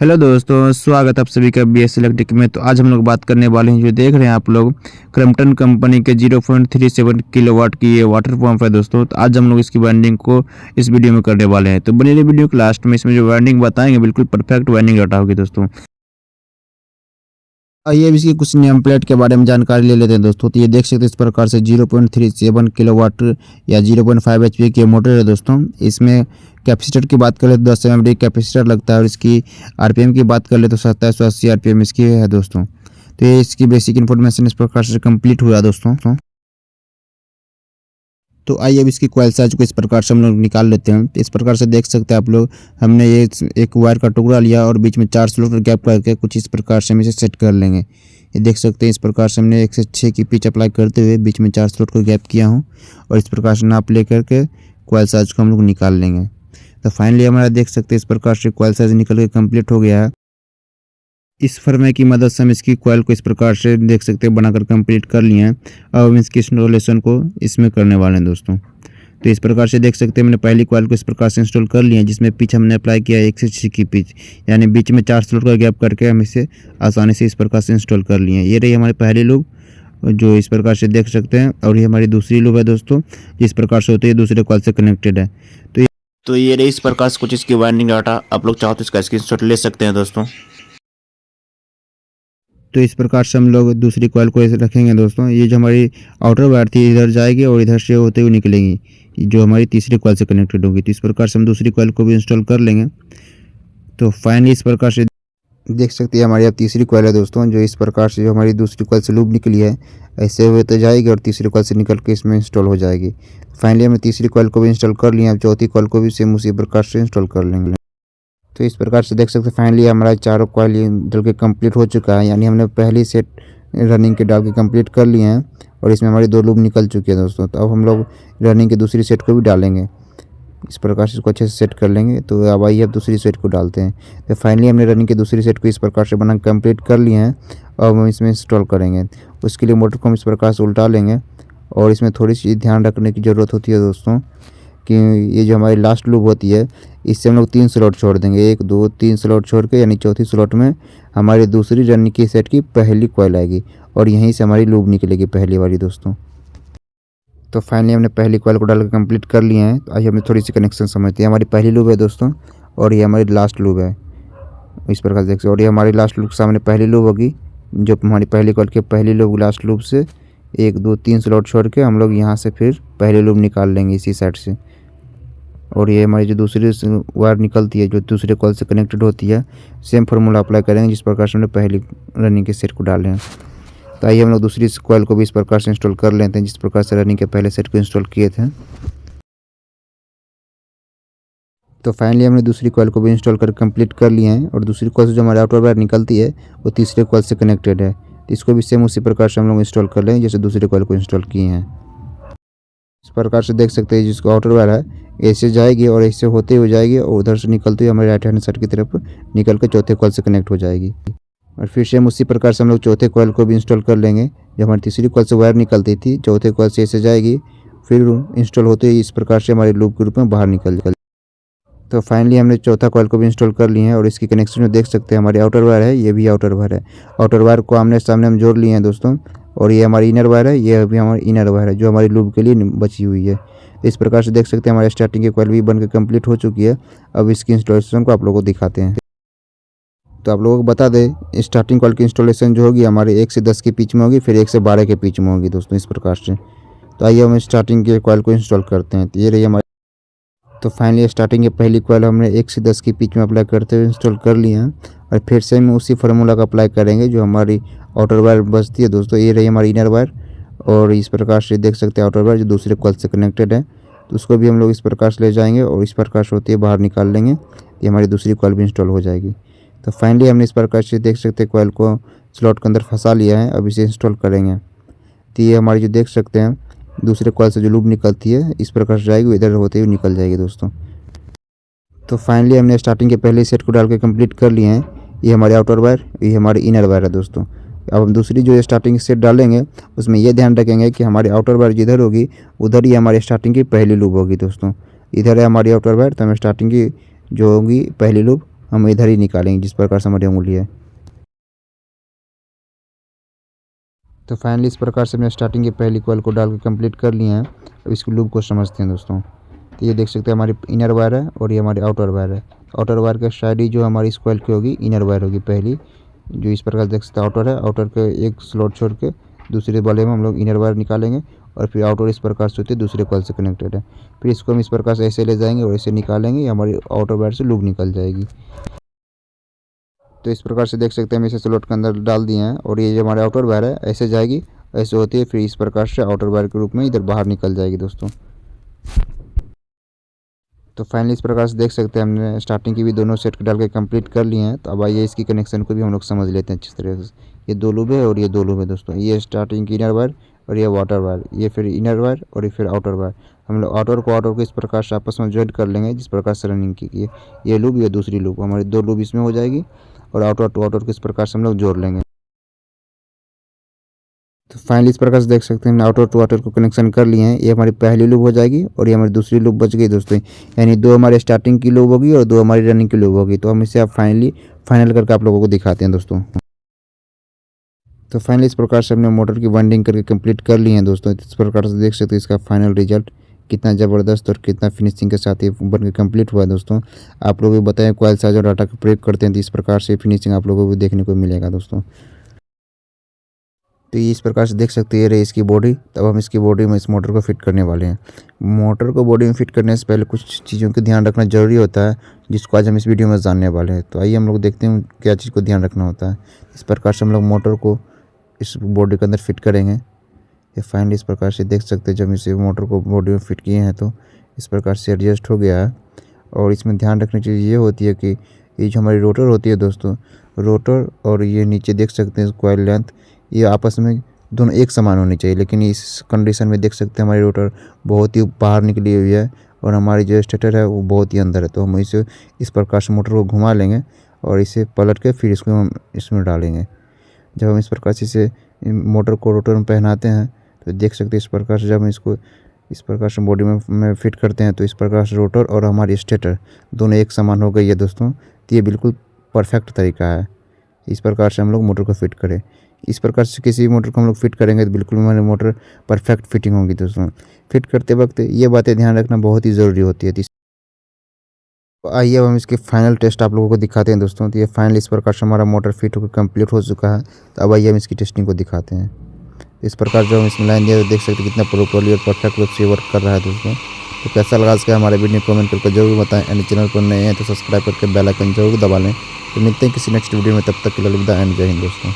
Hello दोस्तों, स्वागत आप सभी का BS इलेक्ट्रिक में। तो आज हम लोग बात करने वाले हैं, जो देख रहे हैं आप लोग, क्रम्पटन कंपनी के 0.37 किलोवाट की ये वाटर पंप है दोस्तों। तो आज हम लोग इसकी वाइंडिंग को इस वीडियो में करने वाले हैं। तो बने रहिए वीडियो के लास्ट में, इसमें जो वाइंडिंग बताएंगे बिल्कुल परफेक्ट वाइंडिंग डाटा होगी दोस्तों। आइए अब इसकी कुछ नेम प्लेट के बारे में जानकारी ले लेते हैं दोस्तों। तो ये देख सकते हैं इस प्रकार से 0.37 किलोवाट या 0.5 HP की मोटर है दोस्तों। इसमें कैपेसिटर की बात करें तो 10 mAh कैपेसिटर लगता है, और इसकी RPM की बात कर ले तो 2780 RPM इसकी है दोस्तों। तो ये इसकी बेसिक इन्फॉर्मेशन इस प्रकार से कंप्लीट हुआ दोस्तों। तो आइए अब इसकी कॉइल साइज को इस प्रकार से हम लोग निकाल लेते हैं। तो इस प्रकार से देख सकते हैं आप लोग, हमने ये एक वायर का टुकड़ा लिया और बीच में 4 स्लॉट गैप करके कुछ इस प्रकार से हम इसे सेट कर लेंगे। ये देख सकते हैं इस प्रकार से हमने 1 से 6 की पिच अप्लाई करते हुए बीच में 4 स्लॉट को गैप किया हूँ, और इस प्रकार से नाप ले करके कॉइल साइज को हम लोग निकाल लेंगे। तो फाइनली हमारा देख सकते हैं इस प्रकार से कॉइल साइज निकल के कम्प्लीट हो गया है। इस फरमे की मदद से हम इसकी कॉइल को इस प्रकार से देख सकते हैं बनाकर कंप्लीट कर लिए हैं। अब हम इसकी इंस्टॉलेशन को इसमें करने वाले हैं दोस्तों। तो इस प्रकार से देख सकते हैं मैंने पहली कॉइल को इस प्रकार से इंस्टॉल कर लिया है, जिसमें पिच हमने अप्लाई किया 1 से 6 की पिच, यानी बीच में 4 स्लॉट का गैप करके हम इसे आसानी से इस प्रकार से इंस्टॉल कर लिए हैं। ये रही हमारी पहली लूप जो इस प्रकार से देख सकते हैं, और ये हमारी दूसरी लूप है दोस्तों, जिस प्रकार से होती है दूसरे कॉइल से कनेक्टेड है। तो ये रही इस प्रकार से कुछ इसकी वाइंडिंग डाटा। आप लोग चाहो तो इसका स्क्रीनशॉट ले सकते हैं दोस्तों। तो इस प्रकार से हम लोग दूसरी कॉइल को ऐसे रखेंगे दोस्तों। ये जो हमारी आउटर वायर थी इधर जाएगी और इधर से होते हुए निकलेंगी, जो हमारी तीसरी कॉइल से कनेक्टेड होगी। तो इस प्रकार से हम दूसरी कॉइल को भी इंस्टॉल कर लेंगे। तो फाइनली इस प्रकार से देख सकते हैं हमारी अब तीसरी कॉइल है दोस्तों, जो इस प्रकार से जो हमारी दूसरी कॉइल से लूप निकली है ऐसे हुए तो जाएगी और तीसरी कॉइल से निकल के इसमें इंस्टॉल हो जाएगी। फाइनली हमने तीसरी कॉइल को भी इंस्टॉल कर लिया। अब चौथी कॉइल को भी सेम उसी प्रकार से इंस्टॉल कर लेंगे। तो इस प्रकार से देख सकते हैं फाइनली हमारा चारों कॉइल डल के कंप्लीट हो चुका है, यानी हमने पहली सेट रनिंग के डाल के कंप्लीट कर लिए हैं, और इसमें हमारी 2 लूप निकल चुकी है दोस्तों। तो अब हम लोग रनिंग की दूसरी सेट को भी डालेंगे। इस प्रकार से इसको अच्छे से सेट कर लेंगे। तो अब आइए अब दूसरी सेट को डालते हैं। तो फाइनली हमने रनिंग की दूसरी सेट को इस प्रकार से बना कंप्लीट कर लिए हैं। अब हम इसमें इंस्टॉल करेंगे। उसके लिए मोटर को हम इस प्रकार से उल्टा लेंगे, और इसमें थोड़ी सी ध्यान रखने की ज़रूरत होती है दोस्तों कि ये जो हमारी लास्ट लूप होती है इससे हम लोग 3 स्लॉट छोड़ देंगे, 1 2 3 स्लॉट छोड़ के, यानी चौथी स्लॉट में हमारी दूसरी रनिंग की सेट की पहली कॉइल आएगी, और यहीं से हमारी लूप निकलेगी पहली वाली दोस्तों। तो फाइनली हमने पहली कॉइल को डाल के कंप्लीट कर लिए हैं। तो आइए हमें थोड़ी सी कनेक्शन समझते हैं। हमारी पहली लूप है दोस्तों, और ये हमारी लास्ट लूप है इस प्रकार से देख सकते। और ये हमारी लास्ट लूप के सामने पहली लूप होगी, जो हमारी पहली कॉइल की पहली लूप लास्ट लूप से 1 2 3 स्लॉट छोड़ के हम लोग यहाँ से फिर पहली लूप निकाल लेंगे इसी साइड से। और ये हमारी जो दूसरी वायर निकलती है जो दूसरे कॉइल से कनेक्टेड होती है, सेम फार्मूला अप्लाई करेंगे जिस प्रकार से हमने पहली रनिंग के सेट को डाले हैं। तो आइए हम लोग दूसरी कॉइल को भी इस प्रकार से इंस्टॉल कर लेते हैं जिस प्रकार से रनिंग के पहले सेट को इंस्टॉल किए थे। तो फाइनली हमने दूसरी कॉइल को भी इंस्टॉल कर कंप्लीट कर लिए हैं, और दूसरी कॉइल से जो हमारी आउटर वायर निकलती है वो तीसरे कॉइल से कनेक्टेड है। तो इसको भी सेम उसी प्रकार से हम लोग इंस्टॉल कर लेंगे जैसे दूसरी कॉइल को इंस्टॉल किए हैं। इस प्रकार से देख सकते हैं जिसको आउटर वायर है ऐसे जाएगी और ऐसे होते हुए जाएगी, और उधर से निकलते हुए हमारे राइट हैंड साइड की तरफ निकल कर चौथे कॉइल से कनेक्ट हो जाएगी। और फिर सेम उसी प्रकार से हम लोग चौथे कॉइल को भी इंस्टॉल कर लेंगे। जब हमारी तीसरी कॉइल से वायर निकलती थी चौथे कॉइल से ऐसे जाएगी, फिर इंस्टॉल होते ही इस प्रकार से हमारे लूप के रूप में बाहर निकल जाएगी। तो फाइनली हमने चौथा कॉइल को भी इंस्टॉल कर लिए हैं, और इसकी कनेक्शन में देख सकते हैं हमारी आउटर वायर है, ये भी आउटर वायर है। आउटर वायर को आमने सामने हम जोड़ लिए हैं दोस्तों, और ये हमारी इनर वायर है, ये भी हमारी इनर वायर है जो हमारी लूप के लिए बची हुई है। इस प्रकार से देख सकते हैं हमारी स्टार्टिंग की कॉइल भी बनकर कंप्लीट हो चुकी है। अब इसकी इंस्टॉलेशन को आप लोगों को दिखाते हैं। तो आप लोगों को बता दें स्टार्टिंग कॉइल की इंस्टॉलेशन जो होगी हमारे 1 से 10 के पिच में होगी, फिर 1 से 12 के पिच में होगी दोस्तों इस प्रकार से। तो आइए हम स्टार्टिंग के कॉइल को इंस्टॉल करते हैं। तो ये रही हमारी, तो फाइनली स्टार्टिंग की पहली कॉइल हमने 1 से 10 की पिच में अप्लाई करते हुए इंस्टॉल कर लिए हैं, और फिर से हम उसी फार्मूला का अप्लाई करेंगे जो हमारी आउटर वायर बचती है दोस्तों। ये रही हमारी इनर वायर, और इस प्रकार से देख सकते हैं आउटर वायर जो दूसरे कॉइल से कनेक्टेड है, तो उसको भी हम लोग इस प्रकार से ले जाएंगे और इस प्रकार से होती है बाहर निकाल लेंगे। ये हमारी दूसरी कॉइल भी इंस्टॉल हो जाएगी। तो फाइनली हमने इस प्रकार से देख सकते हैं कॉइल को स्लॉट के अंदर फंसा लिया है। अब इसे इंस्टॉल करेंगे। तो ये हमारी जो देख सकते हैं दूसरे कॉइल से जो लूप निकलती है इस प्रकार से जाएगी, इधर होते हुए निकल जाएगी दोस्तों। तो फाइनली हमने स्टार्टिंग के पहले सेट को डाल के कंप्लीट कर लिए हैं। ये हमारी आउटर वायर, ये हमारी इनर वायर है दोस्तों। अब हम दूसरी जो स्टार्टिंग सेट डालेंगे उसमें ये ध्यान रखेंगे कि हमारी आउटर वायर जिधर होगी उधर ही हमारी स्टार्टिंग की पहली लूप होगी दोस्तों। इधर है हमारी आउटर वायर, तो हम स्टार्टिंग की जो होगी पहली लूप हम इधर ही निकालेंगे जिस प्रकार से हमारी उंगली है। तो फाइनली इस प्रकार से हमने स्टार्टिंग की पहली कॉइल को डाल के कंप्लीट कर लिए हैं। अब इसके लूप को समझते हैं दोस्तों। तो ये देख सकते हैं हमारी इनर वायर है और ये हमारी आउटर वायर है। आउटर वायर के साइड ही जो हमारी इस कॉइल की होगी इनर वायर होगी पहली, जो इस प्रकार देख सकते हैं आउटर है। आउटर के एक स्लॉट छोड़ के दूसरे वाले में हम लोग इनर वायर निकालेंगे और फिर आउटर इस प्रकार से होती है दूसरे कॉइल से कनेक्टेड है। फिर इसको हम इस प्रकार से ऐसे ले जाएंगे और ऐसे निकालेंगे, हमारी आउटर वायर से लूप निकल जाएगी। तो इस प्रकार से देख सकते हैं हम इसे स्लॉट के अंदर डाल दिए हैं और ये जो हमारे आउटर वायर है ऐसे जाएगी, ऐसे होती है, फिर इस प्रकार से आउटर वायर के रूप में इधर बाहर निकल जाएगी दोस्तों। तो फाइनली इस प्रकार से देख सकते हैं हमने स्टार्टिंग की भी दोनों सेट डाल के कंप्लीट कर लिए हैं। तो अब आइए इसकी कनेक्शन को भी हम लोग समझ लेते हैं अच्छी तरह से। ये दो लूप है और ये दो लूप है दोस्तों। ये स्टार्टिंग की इनर वायर और ये वाटर वायर, ये फिर इनर वायर और ये फिर आउटर वायर। हम लोग आउटर को इस प्रकार से आपस में ज्वाइन कर लेंगे जिस प्रकार से रनिंग की ये लूप, ये दूसरी लूप, हमारी दो लूप इसमें हो जाएगी और आउटर टू आउटर को इस प्रकार से हम लोग जोड़ लेंगे। तो फाइनली इस प्रकार से देख सकते हैं आउटर टू आउटर को कनेक्शन कर लिए हैं। ये हमारी पहली लूप हो जाएगी और ये हमारी दूसरी लूप बच गई दोस्तों। यानी दो हमारे स्टार्टिंग की लूप होगी और दो हमारी रनिंग की लूप होगी। तो हम इसे अब फाइनल करके आप लोगों को दिखाते हैं दोस्तों। तो फाइनली इस प्रकार से हमने मोटर की वाइंडिंग करके कंप्लीट कर ली है दोस्तों। इस प्रकार से देख सकते हैं इसका फाइनल रिजल्ट कितना ज़बरदस्त और कितना फिनिशिंग के साथ ये बन के कम्प्लीट हुआ है दोस्तों। आप लोग भी बताएं कॉइल साइज और डाटा का प्रयोग करते हैं तो इस प्रकार से फिनिशिंग आप लोगों को देखने को मिलेगा दोस्तों। तो ये इस प्रकार से देख सकते हैं, रही इसकी बॉडी। तब हम इसकी बॉडी में इस मोटर को फिट करने वाले हैं। मोटर को बॉडी में फिट करने से पहले कुछ चीज़ों का ध्यान रखना ज़रूरी होता है, जिसको आज हम इस वीडियो में जानने वाले हैं। तो आइए हम लोग देखते हैं क्या चीज़ को ध्यान रखना होता है। इस प्रकार से हम लोग मोटर को इस बॉडी के अंदर फिट करेंगे। ये फाइनली इस प्रकार से देख सकते हैं जब इसे मोटर को बॉडी में फिट किए हैं तो इस प्रकार से एडजस्ट हो गया है। और इसमें ध्यान रखने की चीज़ ये होती है कि ये जो हमारी रोटर होती है दोस्तों, रोटर और ये नीचे देख सकते हैं कॉइल लेंथ, ये आपस में दोनों एक समान होनी चाहिए। लेकिन इस कंडीशन में देख सकते हैं हमारी रोटर बहुत ही बाहर निकली हुई है और हमारी जो स्टेटर है वो बहुत ही अंदर है। तो हम इसे इस प्रकार से मोटर को घुमा लेंगे और इसे पलट के फिर इसको हम इसमें डालेंगे। जब हम इस प्रकार से इसे मोटर को रोटर में पहनाते हैं तो देख सकते हैं इस प्रकार से जब हम इसको इस प्रकार से बॉडी में फिट करते हैं तो इस प्रकार से रोटर और हमारी स्टेटर दोनों एक समान हो गई है दोस्तों। तो ये बिल्कुल परफेक्ट तरीका है। इस प्रकार से हम लोग मोटर को फिट करें। इस प्रकार से किसी भी मोटर को हम लोग फिट करेंगे तो बिल्कुल हमारी मोटर परफेक्ट फिटिंग होगी दोस्तों। फिट करते वक्त ये बातें ध्यान रखना बहुत ही ज़रूरी होती है। तो आइए अब हम इसके फाइनल टेस्ट आप लोगों को दिखाते हैं दोस्तों। तो ये फाइनल इस प्रकार से हमारा मोटर फिट होकर कंप्लीट हो चुका है। तो अब आइए हम इसकी टेस्टिंग को दिखाते हैं। इस प्रकार जो हम इसमें लाइन दिया तो देख सकते हैं कितना प्रॉपर्ली और परफेक्ट रूप से वर्क कर रहा है दोस्तों। तो कैसा लगा इसका हमारे वीडियो कमेंट करके जरूर बताएं। एंड चैनल पर नए हैं तो सब्सक्राइब करके बेल आइकन जरूर दबा लें। तो मिलते हैं किसी नेक्स्ट वीडियो में, तब तक के लिए अलविदा एंड जय हिंद दोस्तों।